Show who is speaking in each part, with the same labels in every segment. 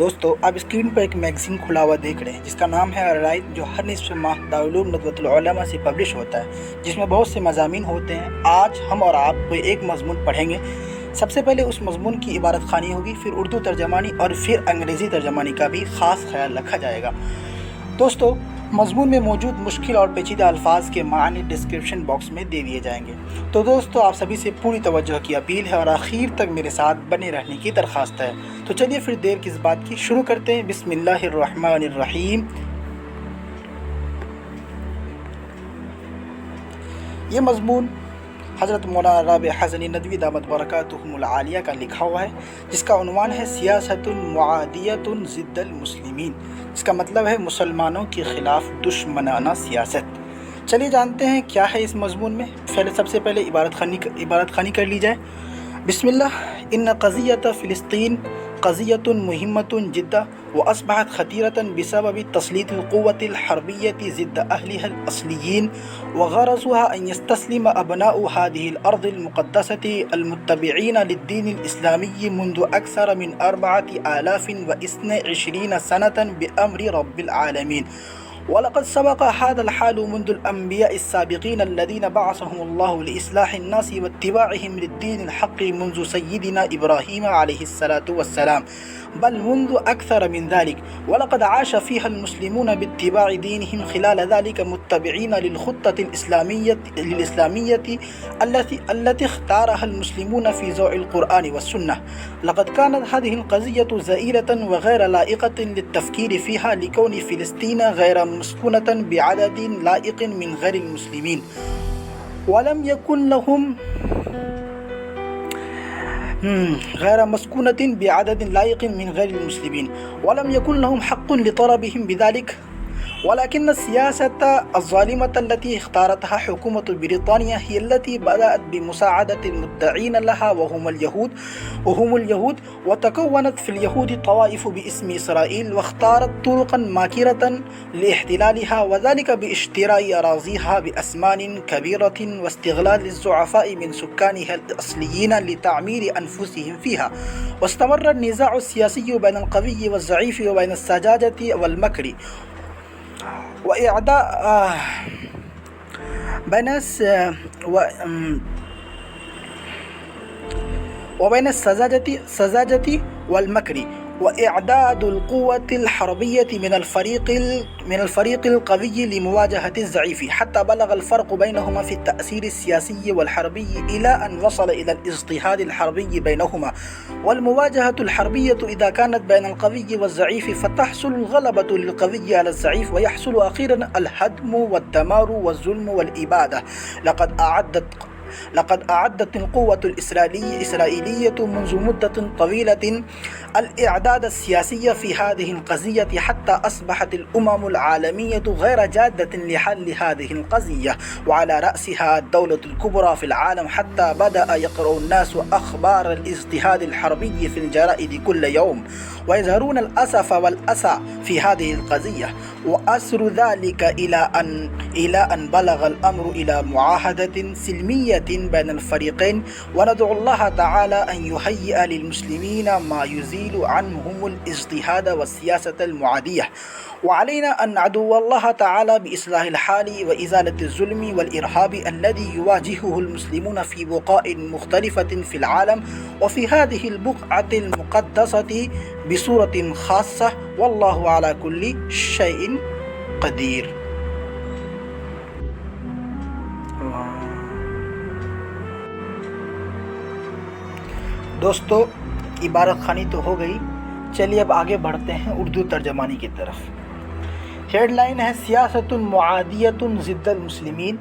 Speaker 1: دوستو آپ اسکرین پر ایک میگزین کھلا ہوا دیکھ رہے ہیں جس کا نام ہے رائٹ، جو ہر نصف ماہ دارالعلوم ندوۃ العلماء سے پبلش ہوتا ہے، جس میں بہت سے مضامین ہوتے ہیں۔ آج ہم اور آپ کوئی ایک مضمون پڑھیں گے۔ سب سے پہلے اس مضمون کی عبارت خوانی ہوگی، پھر اردو ترجمانی اور پھر انگریزی ترجمانی کا بھی خاص خیال رکھا جائے گا۔ دوستو مضمون میں موجود مشکل اور پیچیدہ الفاظ کے معنی ڈسکرپشن باکس میں دے دیے جائیں گے۔ تو دوستو آپ سبھی سے پوری توجہ کی اپیل ہے اور آخر تک میرے ساتھ بنے رہنے کی درخواست ہے۔ تو چلیے پھر دیر کس بات کی، شروع کرتے ہیں۔ بسم اللہ الرحمن الرحیم۔ یہ مضمون حضرت مولانا رابع حزنی ندوی دامت برکاتہم العالیہ کا لکھا ہوا ہے، جس کا عنوان ہے سیاست معادیۃ ضد المسلمین، جس کا مطلب ہے مسلمانوں کے خلاف دشمنانہ سیاست۔ چلیے جانتے ہیں کیا ہے اس مضمون میں۔ سب سے پہلے عبارت خوانی کر لی جائے۔ بسم اللہ۔ ان قضیۃ فلسطین قضیۃ مہمۃ جدا واصبحت خطیرۃ بسبب تسلیط القوة الحربیة ضد اہلها الاصلیین وغرضها ان يستسلم ابناء هذه الارض المقدسة المتبعین للدین الاسلامی منذ اکثر من 4022 سنة بامر رب العالمین۔ وَلَقَدْ سَبَقَ هَذَا الْحَالُ مُنذ الْأَنْبِيَاءِ السَّابِقِينَ الَّذِينَ بَعَثَهُمُ اللَّهُ لِإِصْلَاحِ النَّاسِ وَاتِّبَاعِهِمْ لِلدِّينِ الْحَقِّ مُنذ سَيِّدِنَا إِبْرَاهِيمَ عَلَيْهِ الصَّلَاةُ وَالسَّلَامُ بل منذ أكثر من ذلك، ولقد عاش فيها المسلمون باتباع دينهم خلال ذلك متبعين للخطة الإسلامية التي اختارها المسلمون في ضوء القرآن والسنة. لقد كانت هذه القضية زائلة وغير لائقة للتفكير فيها لكون فلسطين غير مسكونة بعدد لائق من غير المسلمين، ولم يكن لهم غير مسكونة بعدد لائق من غير المسلمين ولم يكن لهم حق لطلبهم بذلك، ولكن السياسة الظالمة التي اختارتها حكومة بريطانيا هي التي بدأت بمساعدة المدعين لها وهم اليهود، وتكونت في اليهود طوائف باسم إسرائيل واختارت طرقا ماكرة لاحتلالها، وذلك باشتراء أراضيها بأثمان كبيرة واستغلال الضعفاء من سكانها الأصليين لتعمير أنفسهم فيها. واستمر النزاع السياسي بين القوي والضعيف وبين السذاجة والمكر وبين السذاجة والمكر وإعداد القوة الحربية من الفريق القوي لمواجهة الضعيف، حتى بلغ الفرق بينهما في التأثير السياسي والحربي إلى أن وصل إلى الاضطهاد الحربي بينهما. والمواجهة الحربية إذا كانت بين القوي والضعيف فتحصل الغلبة للقوي على الضعيف، ويحصل أخيرا الهدم والدمار والظلم والإبادة. لقد أعدت القوة الإسرائيلية منذ مدة طويلة الإعداد السياسي في هذه القضية، حتى أصبحت الأمم العالمية غير جادة لحل هذه القضية، وعلى رأسها الدولة الكبرى في العالم، حتى بدأ يقرأ الناس أخبار الاضطهاد الحربي في الجرائد كل يوم ويظهرون الأسف والأسى في هذه القضية. وأثر ذلك إلى أن بلغ الأمر إلى معاهدة سلمية بين الفريقين، وندعو الله تعالى أن يهيئ للمسلمين ما يزيل عنهم الاجتهاد والسياسة المعادية. وعلينا أن ندعو الله تعالى بإصلاح الحال وإزالة الظلم والإرهاب الذي يواجهه المسلمون في بقاع مختلفة في العالم وفي هذه البقعة المقدسة بصورة خاصة، والله على كل شيء قدير. دوستو عبارت خوانی تو ہو گئی، چلیے اب آگے بڑھتے ہیں اردو ترجمانی کی طرف۔ ہیڈ لائن ہے سیاست معادیۃ ضد المسلمین،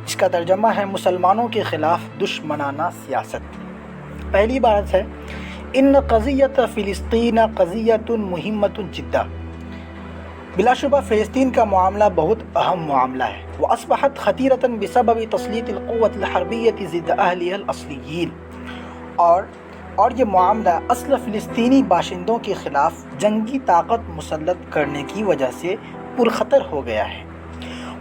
Speaker 1: جس کا ترجمہ ہے مسلمانوں کے خلاف دشمنانہ سیاست۔ پہلی عبارت ہے ان قضیۃ فلسطین قضیۃ مہمۃ جدا، بلا شبہ فلسطین کا معاملہ بہت اہم معاملہ ہے۔ واصبحت خطیرۃ بسبب تسلیط القوة الحربیة ضد اہلها الاصلیین، اور یہ معاملہ اصل فلسطینی باشندوں کے خلاف جنگی طاقت مسلط کرنے کی وجہ سے پرخطر ہو گیا ہے۔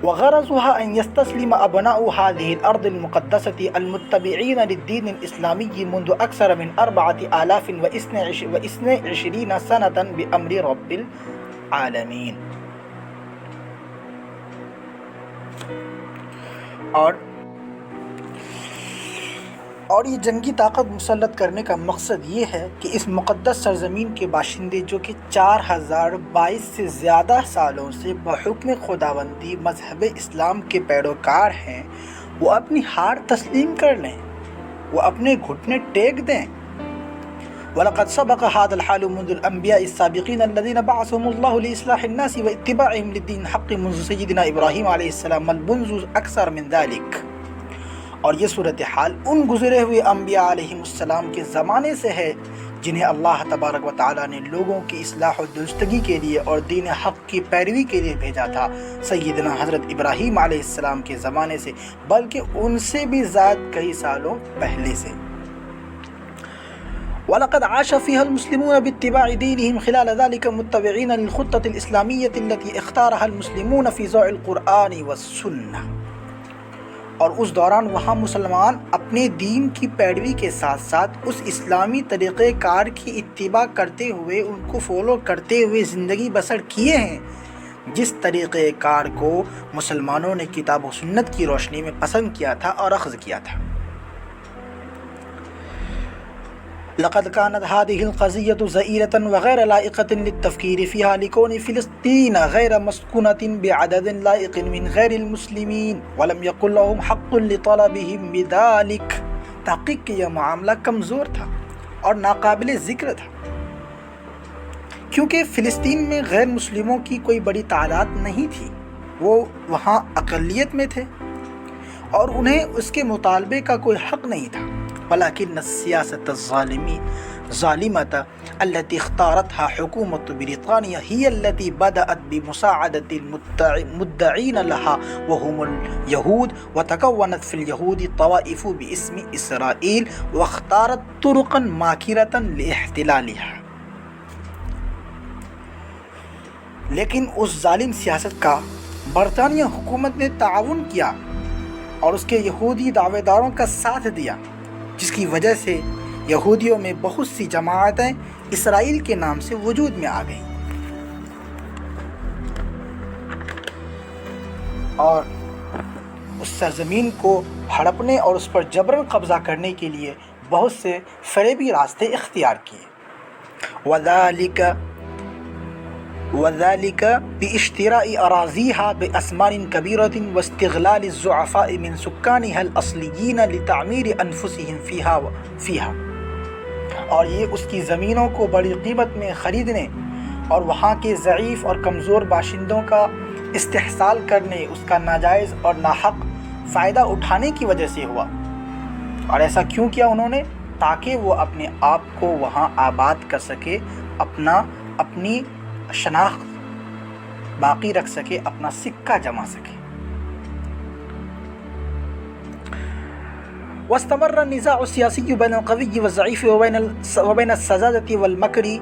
Speaker 1: وغرضها أن يستسلم أبناء هذه الأرض المقدسة المتبعين للدين الإسلامي منذ أكثر من 4022 سنة بأمر رب العالمين. اور یہ جنگی طاقت مسلط کرنے کا مقصد یہ ہے کہ اس مقدس سرزمین کے باشندے جو کہ 4022 سے زیادہ سالوں سے بحکم خداوندی مذہب اسلام کے پیروکار ہیں، وہ اپنی ہار تسلیم کر لیں، وہ اپنے گھٹنے ٹیک دیں. وَلَقَدْ سَبَقَ هَذَا الْحَالُ مُنذُ الْأَنْبِيَاءِ السَّابِقِينَ الَّذِينَ بَعَثَهُمُ اللَّهُ لِإِصْلَاحِ النَّاسِ وَاتِّبَاعِهِمْ لِلدِّينِ الْحَقِّ مُنذُ سَيِّدِنَا إِبْرَاهِيمَ عَلَيْهِ السَّلَامَ وَالْبُنْزُ أَكْثَرَ مِنْ ذَلِكَ. اور یہ صورتحال ان گزرے ہوئے انبیاء علیہم السلام کے زمانے سے ہے جنہیں اللہ تبارک و تعالیٰ نے لوگوں کی اصلاح و درستگی کے لیے اور دین حق کی پیروی کے لیے بھیجا تھا، سیدنا حضرت ابراہیم علیہ السلام کے زمانے سے، بلکہ ان سے بھی زائد کئی سالوں پہلے سے. وَلَقَدْ عَاشَ فِيهَا الْمُسْلِمُونَ بِاتِّبَاعِ دِينِهِمْ خِلَالَ ذَلِكَ مُتَّبِعِينَ لِلْخُطَّةِ الْإِسْلَامِيَّةِ الَّتِي اخْتَارَهَا الْمُسْلِمُونَ فِي ضَوْءِ الْقُرْآنِ وَالسُّنَّةِ. اور اس دوران وہاں مسلمان اپنے دین کی پیروی کے ساتھ ساتھ اس اسلامی طریقہ کار کی اتباع کرتے ہوئے، ان کو فالو کرتے ہوئے زندگی بسر کیے ہیں جس طریقہ کار کو مسلمانوں نے کتاب و سنت کی روشنی میں پسند کیا تھا اور اخذ کیا تھا. لقد كانت هذه القضية زئيرة وغير لائقة للتفكير فيها لكون فلسطين غير مسكونة بعدد لائق من غير المسلمين ولم يكن لهم حق لطلبهم بذلك. تحقیق کہ یہ معاملہ کمزور تھا اور ناقابل ذکر تھا، کیونکہ فلسطین میں غیر مسلموں کی کوئی بڑی تعداد نہیں تھی، وہ وہاں اقلیت میں تھے اور انہیں اس کے مطالبے کا کوئی حق نہیں تھا. ولكن السياسة الظالمة التي اختارتها حكومة بريطانيا هي التي بدأت بمساعدة المدعين لها وهم اليهود، وتكونت في اليهود طوائف باسم إسرائيل واختارت طرقا ماكرة لاحتلالها. لیکن اس ظالم سیاست کا برطانیہ حکومت نے تعاون کیا اور اس کے یہودی دعوے داروں کا ساتھ دیا، جس کی وجہ سے یہودیوں میں بہت سی جماعتیں اسرائیل کے نام سے وجود میں آ گئیں اور اس سرزمین کو ہڑپنے اور اس پر جبراً قبضہ کرنے کے لیے بہت سے فریبی راستے اختیار کیے. وذلك باشتراء أراضيها بأثمان كبيرة واستغلال الضعفاء من سكانها الأصليين لتعمير أنفسهم فيها. اور یہ اس کی زمینوں کو بڑی قیمت میں خریدنے اور وہاں کے ضعیف اور کمزور باشندوں کا استحصال کرنے، اس کا ناجائز اور ناحق فائدہ اٹھانے کی وجہ سے ہوا. اور ایسا کیوں کیا انہوں نے؟ تاکہ وہ اپنے آپ کو وہاں آباد کر سکے، اپنی شناخت باقی رکھ سکے، اپنا سکہ جما سکے. واستمر النزاع السياسي بين القوي والضعيف وبين السذاجة والمكر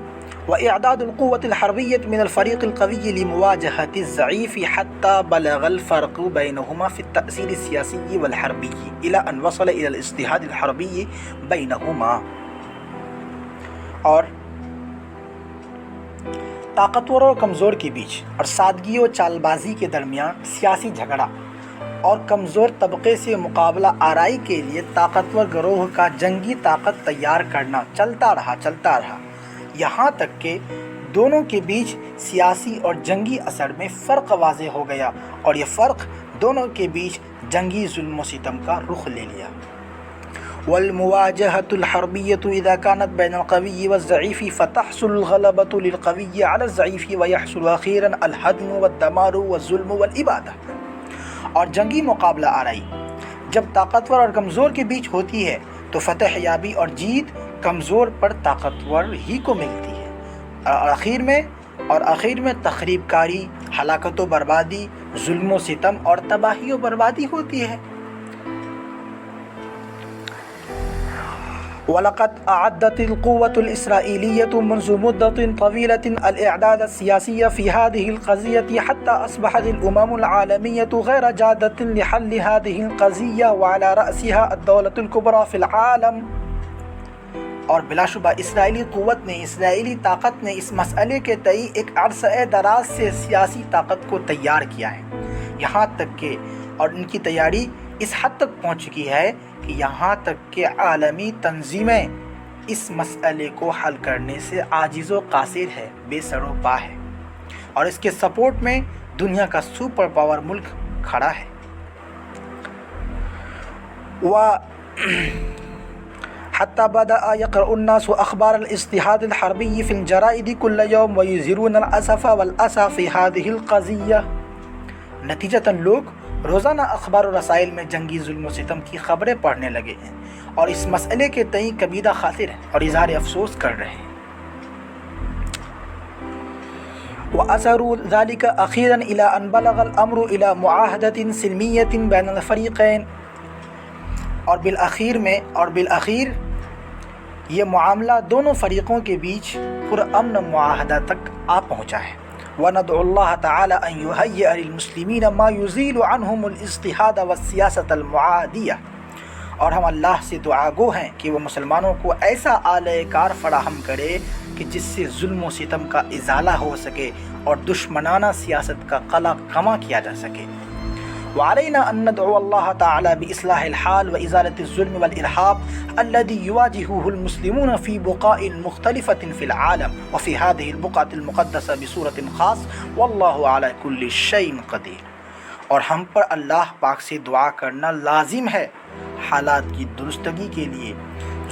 Speaker 1: وإعداد القوة الحربية من الفريق القوي لمواجهة الضعيف حتى بلغ الفرق بينهما في التأثير السياسي والحربي إلى أن وصل إلى الاجتهاد الحربي بينهما. اور طاقتور اور کمزور کے بیچ اور سادگی و چال بازی کے درمیان سیاسی جھگڑا اور کمزور طبقے سے مقابلہ آرائی کے لیے طاقتور گروہ کا جنگی طاقت تیار کرنا چلتا رہا یہاں تک کہ دونوں کے بیچ سیاسی اور جنگی اثر میں فرق واضح ہو گیا اور یہ فرق دونوں کے بیچ جنگی ظلم و ستم کا رخ لے لیا. والمواجهة الحربية إذا كانت بين القوي والضعيف فتحصل الغلبة للقوي على الضعيف ويحصل أخيرا الهدم والدمار والظلم والإبادة. اور جنگی مقابلہ آرائی جب طاقتور اور کمزور کے بیچ ہوتی ہے تو فتح یابی اور جیت کمزور پر طاقتور ہی کو ملتی ہے اور آخر میں تخریب کاری، ہلاکت و بربادی، ظلم و ستم اور تباہی و بربادی ہوتی ہے. وَلَقَدْ أَعَدَّتِ الْقُوَّةُ الْإِسْرَائِيلِيَّةُ مُنذ مُدَّةٍ طَوِيلَةٍ الْإِعْدَادَ السِّيَاسِيَّ فِي هذه القضية حتى أصبحت الأمم العالمية غير جادة لحل هذه القضية وعلى رأسها الدولة الكبرى في العالم. اور بلا شبہ اسرائیلی قوت نے، اسرائیلی طاقت نے اس مسئلے کے تئیں ایک عرصہ دراز سے سیاسی طاقت کو تیار کیا ہے، یہاں تک کہ اور ان کی تیاری اس حد تک پہنچ چکی ہے کہ یہاں تک کہ عالمی تنظیمیں اس مسئلے کو حل کرنے سے عاجز و قاصر ہے، بے سر و پا ہے، اور اس کے سپورٹ میں دنیا کا سپر پاور ملک کھڑا ہے. حتى بدأ يقرأ الناس أخبار الاضطهاد الحربي في الجرائد كل يوم ويظهرون الأسف والأسى في هذه القضية. نتیجتاً لوگ روزانہ اخبار و رسائل میں جنگی ظلم و ستم کی خبریں پڑھنے لگے ہیں اور اس مسئلے کے تئیں کبیدہ خاطر ہیں اور اظہار افسوس کر رہے ہیں. وأثروا ذلك أخيراً إلى أن بلغ الأمر إلى معاهدة سلمية بين الفريقين. اور بالأخیر یہ معاملہ دونوں فریقوں کے بیچ پرامن معاہدہ تک آ پہنچا ہے. وندعو اللہ تعالی ان یہیئ للمسلمین ما یزیل عنہم الاضطہاد والسیاست المعادیہ. اور ہم اللہ سے دعا گو ہیں کہ وہ مسلمانوں کو ایسا آلہ کار فراہم کرے کہ جس سے ظلم و ستم کا ازالہ ہو سکے اور دشمنانہ سیاست کا قلع کما کیا جا سکے. وعلينا أن ندعو الله تعالى بإصلاح الحال وإزالة الظلم والإرهاب الذي يواجهه المسلمون في بقاع مختلفة في العالم وفي هذه البقعة المقدسة بصورة خاص والله على كل شيء قدير. اور ہم پر اللہ پاک سے دعا کرنا لازم ہے حالات کی درستگی کے لیے،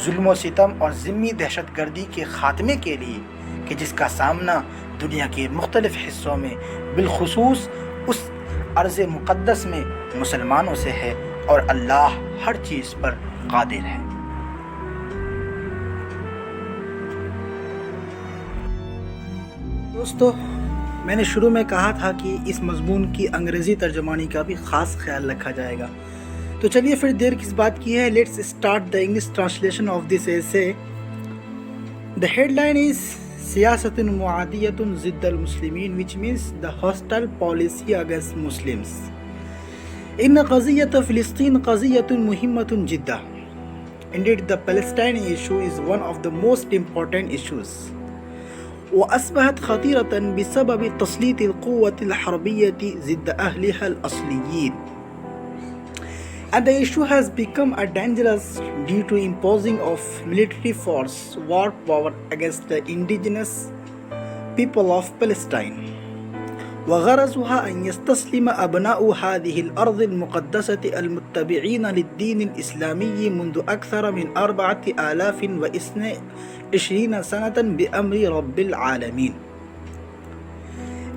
Speaker 1: ظلم و ستم اور ذمی دہشت گردی کے خاتمے کے لیے کہ جس کا سامنا دنیا کے مختلف حصوں میں بالخصوص اس ارض مقدس میں مسلمانوں سے ہے، اور اللہ ہر چیز پر قادر ہے. دوستو، میں نے شروع میں کہا تھا کہ اس مضمون کی انگریزی ترجمانی کا بھی خاص خیال رکھا جائے گا، تو چلیے پھر دیر کس بات کی ہے. Let's start the English translation of this essay. The head line is سیاست معادیت ضد المسلمین which means the hostile policy against Muslims. إن قضية فلسطين قضية مهمة جدا. Indeed, the Palestine issue is one of the most important issues. وأصبحت خطيرة بسبب تسليط القوة الحربية ضد أهلها الأصليين. And the issue has become a dangerous due to imposing of military force, war power against the indigenous people of Palestine. وغرضها أن يستسلم أبناء هذه الأرض المقدسة المتبعين للدين الإسلامي منذ أكثر من 4022 سنة بأمر رب العالمين.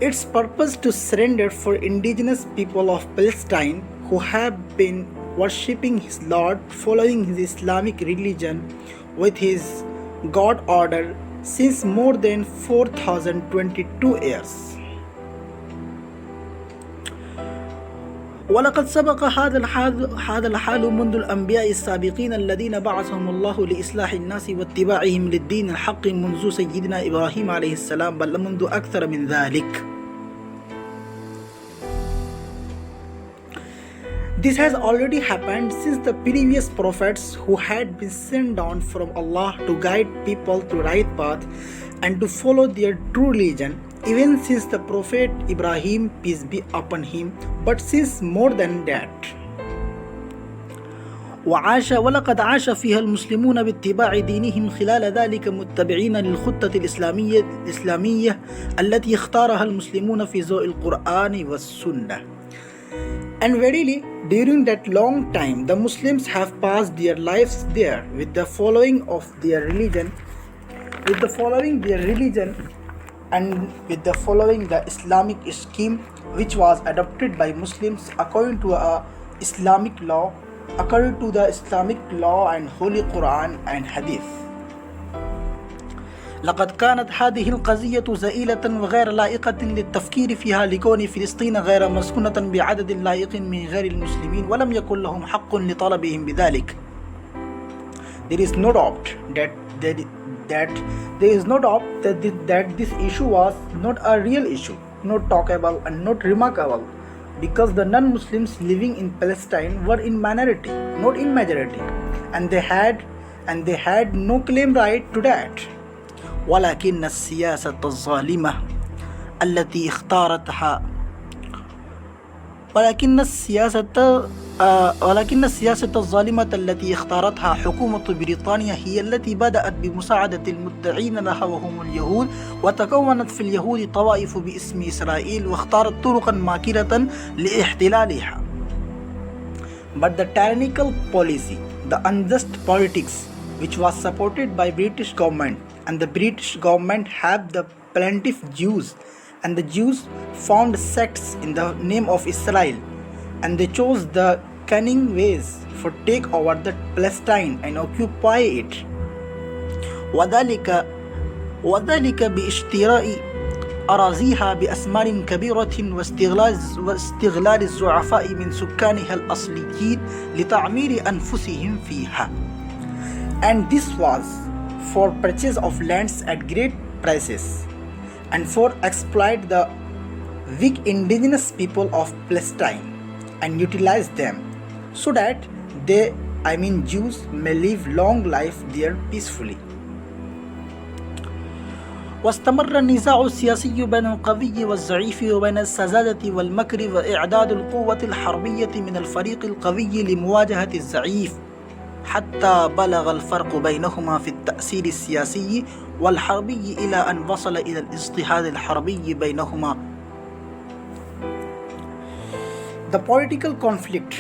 Speaker 1: Its purpose to surrender for indigenous people of Palestine who have been worshipping his Lord, following his Islamic religion with his God order since more than 4022 years. ولقد سبق هذا الحال منذ الأنبياء السابقين الذين بعثهم الله لإصلاح الناس واتباعهم للدين الحق منذ سيدنا إبراهيم عليه السلام بل منذ أكثر من ذلك. This has already happened since the previous prophets who had been sent down from Allah to guide people to right path and to follow their true religion, even since the Prophet Ibrahim, peace be upon him, but since more than that. ولقد عاش فيها المسلمون باتباع دينهم خلال ذلك متبعين للخطة الإسلامية التي اختارها المسلمون في ضوء القرآن والسنة. And verily, during that long time, the Muslims have passed their lives there with the following their religion and with the following the Islamic scheme which was adopted by Muslims according to the Islamic law and Holy Quran and Hadith. لقد كانت هذه القضية زائلة وغير لائقة للتفكير فيها لكون فلسطين غير مسكونة بعدد لائق من غير المسلمين ولم يكن لهم حق لطلبهم بذلك. There is no doubt that there is no doubt that this issue was not a real issue, not talkable and not remarkable, because the non-Muslims living in Palestine were in minority, not in majority, and they had no claim right to that. ولكن السياسة الظالمة التي اختارتها ولكن السياسة الظالمة التي اختارتها حكومة بريطانيا هي التي بدأت بمساعدة المدعين لها وهم اليهود، وتكونت في اليهود طوائف باسم إسرائيل واختارت طرقا ماكرة لاحتلالها. But the tyrannical policy, the unjust politics which was supported by British government, and the British government have the plentiful Jews, and the Jews formed sects in the name of Israel, and they chose the cunning ways for take over the Palestine and occupy it. وذلك باشتراء أراضيها بأثمان كبيرة واستغلال الضعفاء من سكانها الأصليين لتعمير أنفسهم فيها. And this was for purchase of lands at great prices, and for exploit the weak indigenous people of Palestine and utilize them so that they, Jews, may live long life there peacefully. واستمر النزاع السياسي بين القوي والضعيف وبين السذاجة والمكر وإعداد القوة الحربية من الفريق القوي لمواجهة الضعيف، حتى بلغ الفرق بينهما في التأثير السياسي والحربي إلى أن وصل إلى الاضطهاد الحربي بينهما. The political conflict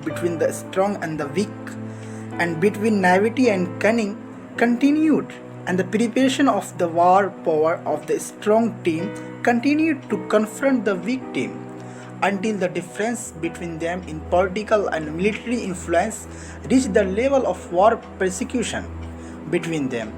Speaker 1: between the strong and the weak, and between naivety and cunning, continued, and the preparation of the war power of the strong team continued to confront the weak team, until the difference between them in political and military influence reached the level of war persecution between them.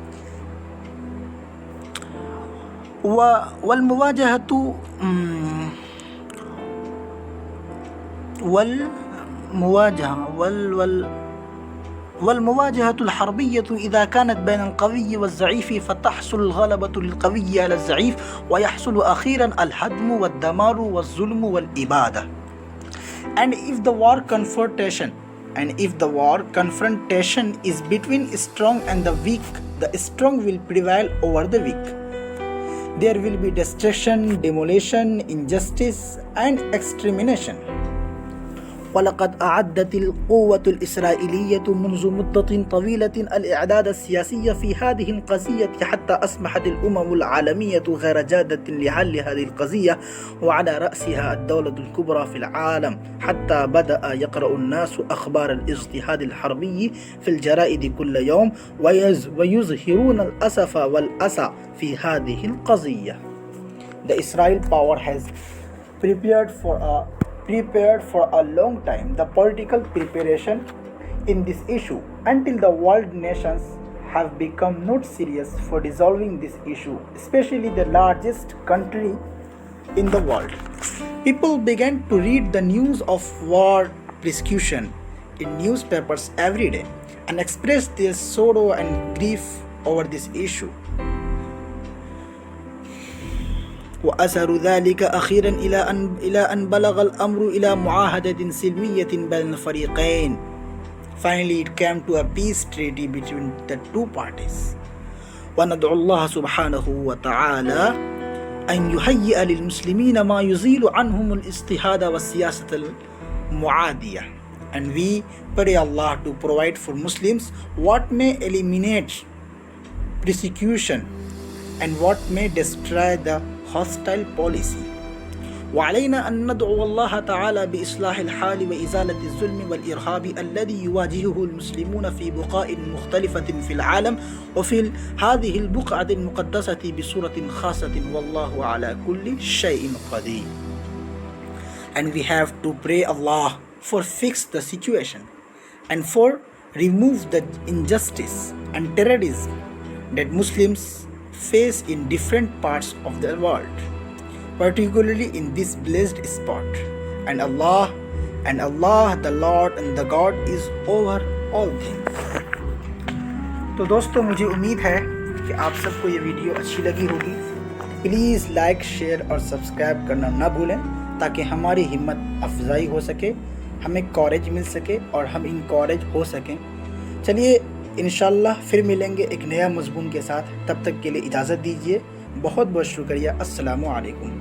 Speaker 1: والمواجهة الحربية إذا كانت بين القوي والضعيف فتحصل الغلبة للقوي على الضعيف، ويحصل أخيرا الهدم والدمار والظلم والإبادة. And if the war confrontation is between strong and the weak, the strong will prevail over the weak. There will be destruction, demolition, injustice and extermination. ولقد أعدت القوة الإسرائيلية منذ مدة طويلة الإعداد السياسي في هذه القضية، حتى أصبحت الأمم العالمية غير جادة لحل هذه القضية، وعلى رأسها الدولة الكبرى في العالم، حتى بدأ يقرأ الناس أخبار الاجتهاد الحربي في الجرائد كل يوم، ويظهرون الأسف والأسى في هذه القضية. The Israel power has prepared for a long time the political preparation in this issue, until the world nations have become not serious for resolving this issue, especially the largest country in the world. People began to read the news of war persecution in newspapers every day and express their sorrow and grief over this issue. وأثر ذلك أخيرا إلى أن بلغ الأمر إلى معاهدة سلمية بين الفريقين. Finally it came to a peace treaty between the two parties. وندعو الله سبحانه وتعالى أن يهيئ للمسلمين ما يزيل عنهم الاضطهاد والسياسة المعادية. And we pray Allah to provide for Muslims what may eliminate persecution and what may destroy the hostile policy. وعلينا أن ندعو الله تعالى بإصلاح الحال وإزالة الظلم والإرهاب الذي يواجهه المسلمون في بقاع مختلفة في العالم وفي هذه البقعة المقدسة بصورة خاصة، والله على كل شيء قدير. And we have to pray Allah for fix the situation and for remove the injustice and terrorism that Muslims face in different parts of the world, particularly in this blessed spot. And Allah and Allah the Lord and the God is over all things. تو دوستو مجھے امید ہے کہ آپ سب کو یہ video اچھی لگی ہوگی. پلیز لائک، شیئر اور سبسکرائب کرنا نہ بھولیں تاکہ ہماری ہمت افزائی ہو سکے، ہمیں کورج مل سکے اور ہم انکورج ہو سکیں. چلیے انشاءاللہ پھر ملیں گے ایک نیا مضمون کے ساتھ. تب تک کے لیے اجازت دیجیے. بہت بہت شکریہ. السلام علیکم.